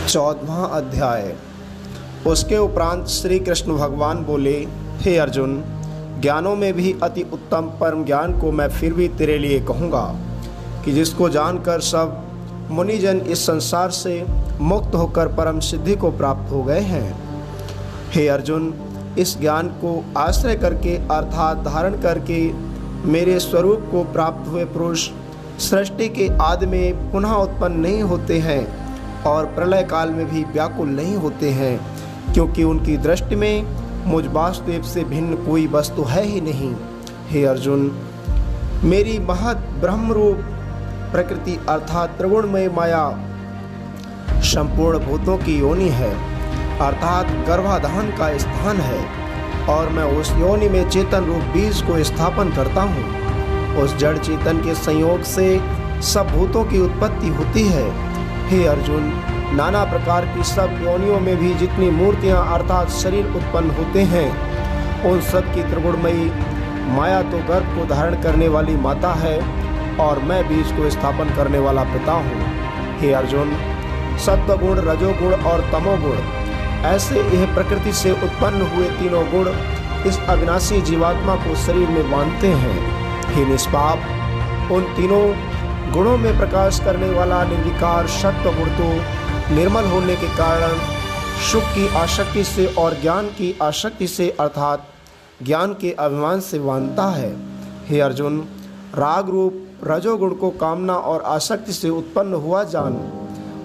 14वां अध्याय। उसके उपरांत श्री कृष्ण भगवान बोले, हे अर्जुन, ज्ञानों में भी अति उत्तम परम ज्ञान को मैं फिर भी तेरे लिए कहूँगा कि जिसको जानकर सब मुनिजन इस संसार से मुक्त होकर परम सिद्धि को प्राप्त हो गए हैं। हे अर्जुन, इस ज्ञान को आश्रय करके अर्थात धारण करके मेरे स्वरूप को प्राप्त हुए पुरुष सृष्टि के आदि में पुनः उत्पन्न नहीं होते हैं और प्रलय काल में भी व्याकुल नहीं होते हैं, क्योंकि उनकी दृष्टि में मुझ वासुदेव से भिन्न कोई वस्तु है ही नहीं। हे अर्जुन, मेरी महत ब्रह्मरूप प्रकृति अर्थात त्रिगुणमय माया संपूर्ण भूतों की योनि है, अर्थात गर्भाधान का स्थान है, और मैं उस योनि में चेतन रूप बीज को स्थापन करता हूँ। उस जड़ चेतन के संयोग से सब भूतों की उत्पत्ति होती है। हे अर्जुन, नाना प्रकार की सब योनियों में भी जितनी मूर्तियाँ अर्थात शरीर उत्पन्न होते हैं, उन सब की त्रिगुणमयी माया तो गर्भ को धारण करने वाली माता है, और मैं बीज को स्थापन करने वाला पिता हूँ। हे अर्जुन, सत्वगुण, रजोगुण और तमोगुण, ऐसे यह प्रकृति से उत्पन्न हुए तीनों गुण इस अविनाशी जीवात्मा को शरीर में बांधते हैं। हे निष्पाप, उन तीनों गुणों में प्रकाश करने वाला निर्विकार सत्व गुण तो निर्मल होने के कारण सुख की आसक्ति से और ज्ञान की आसक्ति से अर्थात ज्ञान के अभिमान से बांधता है। हे अर्जुन, राग रूप रजोगुण को कामना और आसक्ति से उत्पन्न हुआ जान,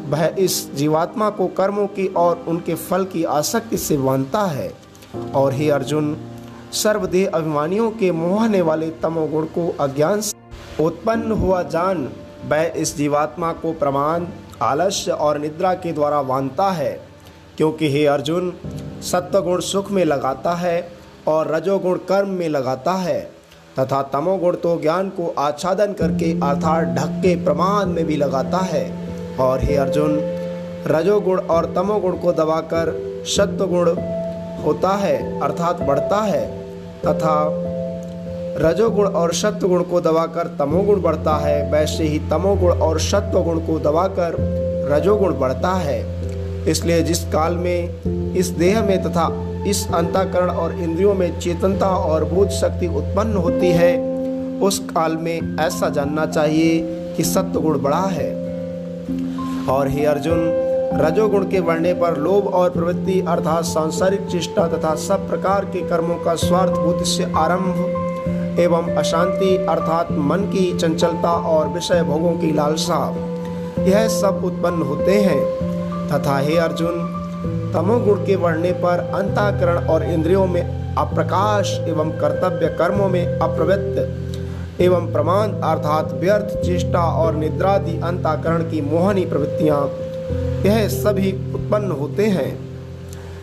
वह इस जीवात्मा को कर्मों की और उनके फल की आसक्ति से बांधता है। और हे अर्जुन, सर्वदेह अभिमानियों के मोहने वाले तमोगुण को अज्ञान से उत्पन्न हुआ जान, वह इस जीवात्मा को प्रमाद, आलस्य और निद्रा के द्वारा बांधता है। क्योंकि हे अर्जुन, सत्वगुण सुख में लगाता है और रजोगुण कर्म में लगाता है, तथा तमोगुण तो ज्ञान को आच्छादन करके अर्थात ढक के प्रमाद में भी लगाता है। और हे अर्जुन, रजोगुण और तमोगुण को दबाकर सत्वगुण होता है अर्थात बढ़ता है, तथा रजोगुण और सत्वगुण को दबाकर तमोगुण बढ़ता है, वैसे ही तमोगुण और सत्वगुण को दबाकर रजोगुण बढ़ता है। इसलिए जिस काल में इस देह में तथा इस अंतःकरण और इंद्रियों में चेतनता और बोध शक्ति उत्पन्न होती है, उस काल में ऐसा जानना चाहिए कि सत्वगुण बढ़ा है। और हे अर्जुन, रजोगुण के बढ़ने पर लोभ और प्रवृत्ति अर्थात सांसारिक चेष्टा तथा सब प्रकार के कर्मों का स्वार्थ बुद्धि से आरंभ एवं अशांति अर्थात मन की चंचलता और विषय भोगों की लालसा, यह सब उत्पन्न होते हैं। तथा हे अर्जुन, तमोगुण के बढ़ने पर अंतःकरण और इंद्रियों में अप्रकाश एवं कर्तव्य कर्मों में अप्रवृत्त एवं प्रमाद अर्थात व्यर्थ चेष्टा और निद्रादि अंतःकरण की मोहनी प्रवृत्तियाँ, यह सभी उत्पन्न होते हैं।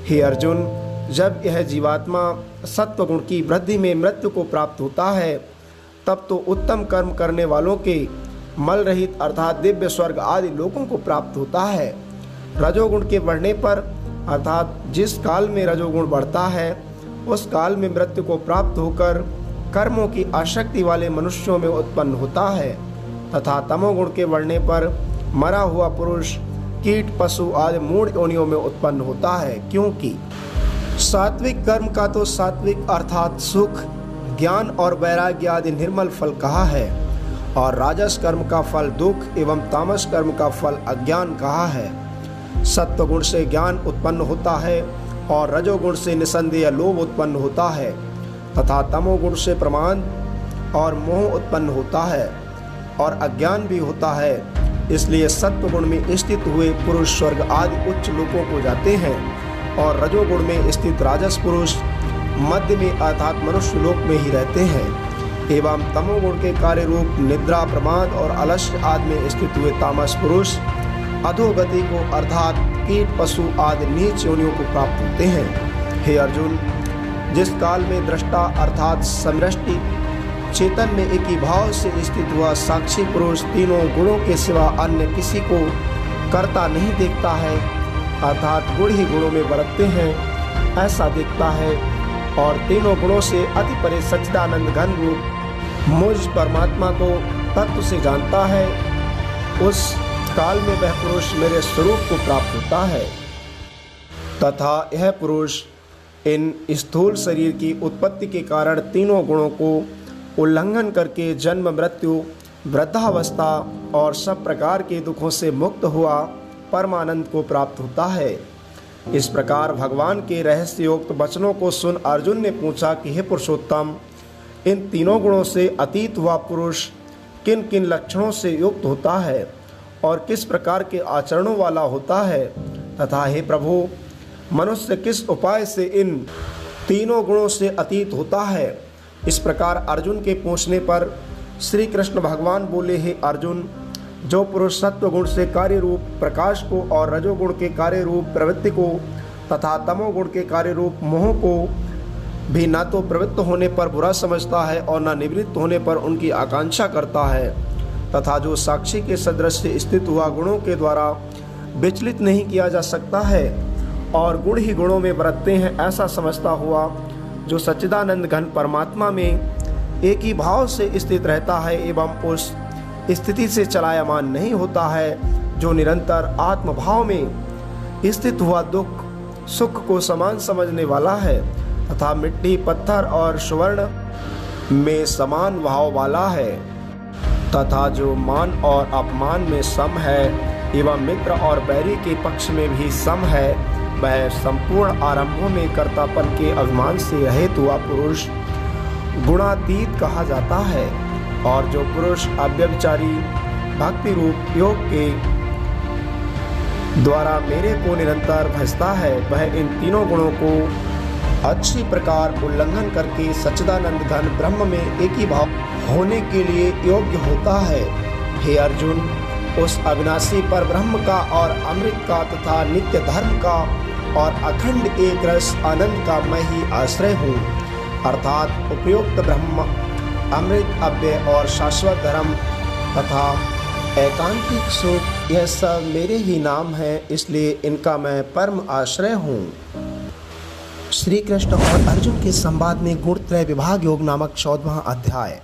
हे अर्जुन, जब यह जीवात्मा सत्वगुण की वृद्धि में मृत्यु को प्राप्त होता है, तब तो उत्तम कर्म करने वालों के मल रहित अर्थात दिव्य स्वर्ग आदि लोकों को प्राप्त होता है। रजोगुण के बढ़ने पर अर्थात जिस काल में रजोगुण बढ़ता है, उस काल में मृत्यु को प्राप्त होकर कर्मों की आसक्ति वाले मनुष्यों में उत्पन्न होता है, तथा तमोगुण के बढ़ने पर मरा हुआ पुरुष कीट पशु आदि मूढ़ योनियों में उत्पन्न होता है। क्योंकि सात्विक कर्म का तो सात्विक अर्थात सुख, ज्ञान और वैराग्य आदि निर्मल फल कहा है, और राजस कर्म का फल दुख एवं तामस कर्म का फल अज्ञान कहा है। सत्वगुण से ज्ञान उत्पन्न होता है और रजोगुण से निसंदेह लोभ उत्पन्न होता है, तथा तमोगुण से प्रमाद और मोह उत्पन्न होता है और अज्ञान भी होता है। इसलिए सत्वगुण में स्थित हुए पुरुष स्वर्ग आदि उच्च लोकों को जाते हैं, और रजोगुण में स्थित राजस पुरुष मध्य में अर्थात मनुष्य लोक में ही रहते हैं। एवं तमोगुण के कार्य रूप निद्रा, प्रमाद और आलस्य आदि में स्थित हुए तामस पुरुष अधोगति को अर्थात कीट पशु आदि नीच योनियों को प्राप्त होते हैं। हे अर्जुन, जिस काल में दृष्टा अर्थात समष्टि चेतन में एक ही भाव से स्थित हुआ साक्षी पुरुष तीनों गुणों के सिवा अन्य किसी को करता नहीं देखता है, अर्थात गुण ही गुणों में बरतते हैं ऐसा देखता है, और तीनों गुणों से अति परे सच्चिदानंद घन रूप मुझ परमात्मा को तत्व से जानता है, उस काल में वह पुरुष मेरे स्वरूप को प्राप्त होता है तथा यह पुरुष इन स्थूल शरीर की उत्पत्ति के कारण तीनों गुणों को उल्लंघन करके जन्म, मृत्यु, वृद्धावस्था और सब प्रकार के दुखों से मुक्त हुआ परमानंद को प्राप्त होता है। इस प्रकार भगवान के रहस्ययुक्त वचनों को सुन अर्जुन ने पूछा कि हे पुरुषोत्तम, इन तीनों गुणों से अतीत हुआ पुरुष किन किन लक्षणों से युक्त होता है और किस प्रकार के आचरणों वाला होता है, तथा हे प्रभु, मनुष्य किस उपाय से इन तीनों गुणों से अतीत होता है। इस प्रकार अर्जुन के पूछने पर श्री कृष्ण भगवान बोले, हे अर्जुन, जो पुरुष सत्व गुण से कार्य रूप प्रकाश को और रजोगुण के कार्य रूप प्रवृत्ति को तथा तमोगुण के कार्य रूप मोह को भी न तो प्रवृत्त होने पर बुरा समझता है और न निवृत्त होने पर उनकी आकांक्षा करता है, तथा जो साक्षी के सदृश स्थित हुआ गुणों के द्वारा विचलित नहीं किया जा सकता है और गुण ही गुणों में बरतते हैं, ऐसा समझता हुआ जो सच्चिदानंद घन परमात्मा में एक ही भाव से स्थित रहता है एवं उस स्थिति से चलायमान नहीं होता है, जो निरंतर आत्मभाव में स्थित हुआ दुख सुख को समान समझने वाला है तथा मिट्टी, पत्थर और स्वर्ण में समान भाव वाला है, तथा जो मान और अपमान में सम है एवं मित्र और बैरी के पक्ष में भी सम है, वह संपूर्ण आरंभों में कर्तापन के अभिमान से रहित हुआ पुरुष गुणातीत कहा जाता है। और जो पुरुष अव्यभिचारी भक्ति रूप योग के द्वारा मेरे को निरंतर भजता है, वह इन तीनों गुणों को अच्छी प्रकार उल्लंघन करके सच्चिदानंद घन ब्रह्म में एक ही भाव होने के लिए योग्य होता है। हे अर्जुन, उस अविनाशी पर ब्रह्म का और अमृत का तथा नित्य धर्म का और अखंड एक रस आनंद का मैं ही आश्रय हूँ, अर्थात उपयुक्त ब्रह्म, अमृत, अव्यय और शाश्वत धर्म तथा एकांतिक सुख, यह सब मेरे ही नाम है, इसलिए इनका मैं परम आश्रय हूँ। श्री कृष्ण और अर्जुन के संवाद में गुणत्रय विभाग योग नामक 14वां अध्याय।